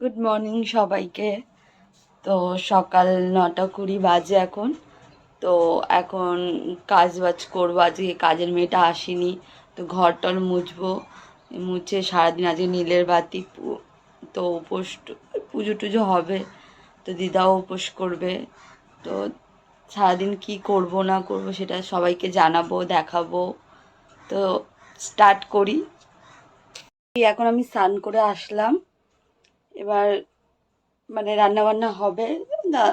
Good morning সবাইকে। তো সকাল 9:20 বাজে এখন। তো এখন কাজ বাজ করবো, আজকে কাজের মেয়েটা আসেনি, তো ঘর টর মুছবো, মুছে সারাদিন আজকে নীলের বাতি তো উপোস পুজো টুজো হবে, তো দিদাও উপোস করবে। তো সারাদিন কি করব না করব সেটা সবাইকে জানাবো, দেখাবো। তো স্টার্ট করি। এখন আমি স্নান করে আসলাম, এবার মানে রান্না বান্না হবে না,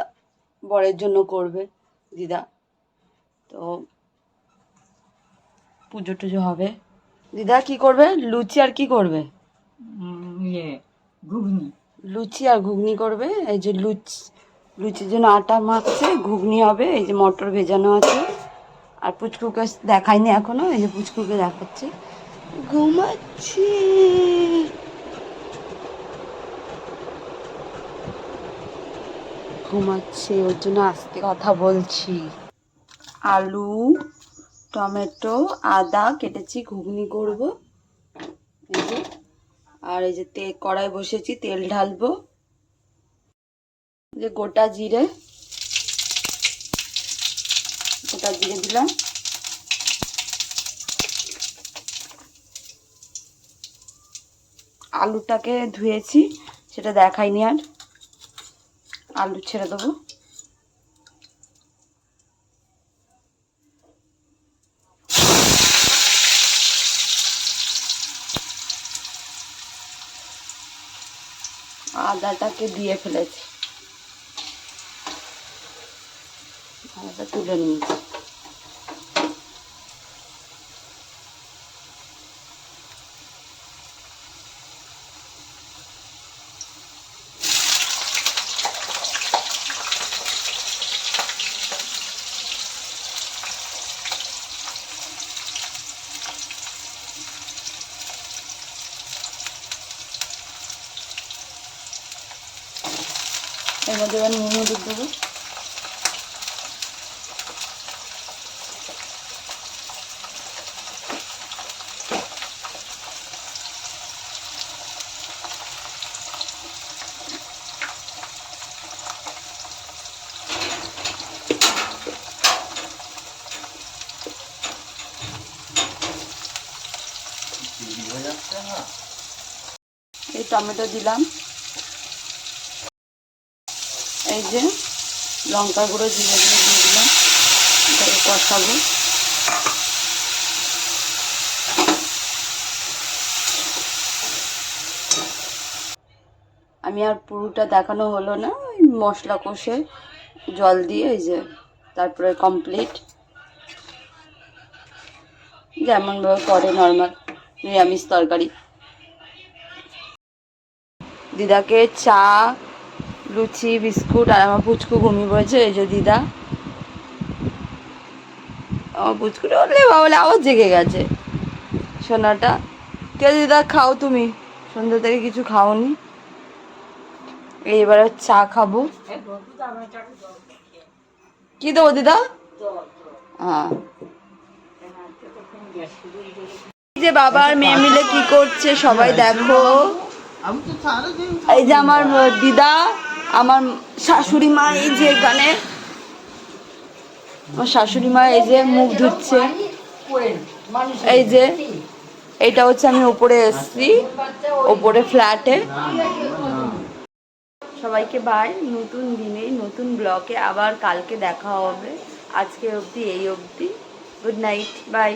বরের জন্য করবে দিদা। তো পুজো টুজো হবে। দিদা কি করবে? লুচি আর কি করবে? ঘুগনি। লুচি আর ঘুগনি করবে। এই যে লুচির জন্য আটা মাখছে, ঘুগনি হবে। এই যে মটর ভেজানো আছে। আর পুচকুকে দেখায়নি এখনো, এই যে পুচকুকে দেখাচ্ছে, ঘুমাচ্ছে। ঘুমাচ্ছে, ওর জন্য আজকে কথা বলছি। আলু, টমেটো, আদা কেটেছি, ঘুগনি করব। এই যে, আর এই যে কড়াই বসেছি, তেল ঢালবো। যে গোটা জিরে দিলাম। আলুটাকে ধুয়েছি, সেটা দেখাইনি আর। আলু ছেড়ে দেবো। আদাটাকে দিয়ে ফেলেছি, আদাটা তুলে নিয়েছি। এর মধ্যে এবার নুন হলুদ দেবো। এই টমেটো দিলাম, এই যে লঙ্কা গুঁড়ো জিরে গুঁড়ো দিয়ে দিলাম। এটাকে কষাবো। আমি আর পুরোটা দেখানো হলো না, মশলা কষে জল দিয়ে এই যে তারপরে কমপ্লিট, যেমনভাবে করে নর্মাল নিরামিষ তরকারি। দিদাকে চা, লুচি, বিস্কুট, আর আমার পুচকু ঘুমিয়ে পড়েছে। এই যে দিদা, আমার পুচকুটা বললে বাবলে আবার জেগে গেছে সোনাটা। কে দিদা খাও, তুমি সন্ধ্যা থেকে কিছু খাওনি। এইবারে চা খাবো। কি দেবো দিদা? হ্যাঁ, যে বাবা আর মেয়ে মিলে কি করছে সবাই দেখো। এই যে আমার দিদা, আমার শাশুড়ি মা, এই যে এখানে আমার শাশুড়ি মা এই যে মুখ ধুচ্ছে। এই যে এইটা হচ্ছে, আমি ওপরে এসছি, ওপরে ফ্ল্যাটে। সবাইকে বাই। নতুন দিনে নতুন ব্লগে আবার কালকে দেখা হবে। আজকে অবধি এই অবধি। Good night, by.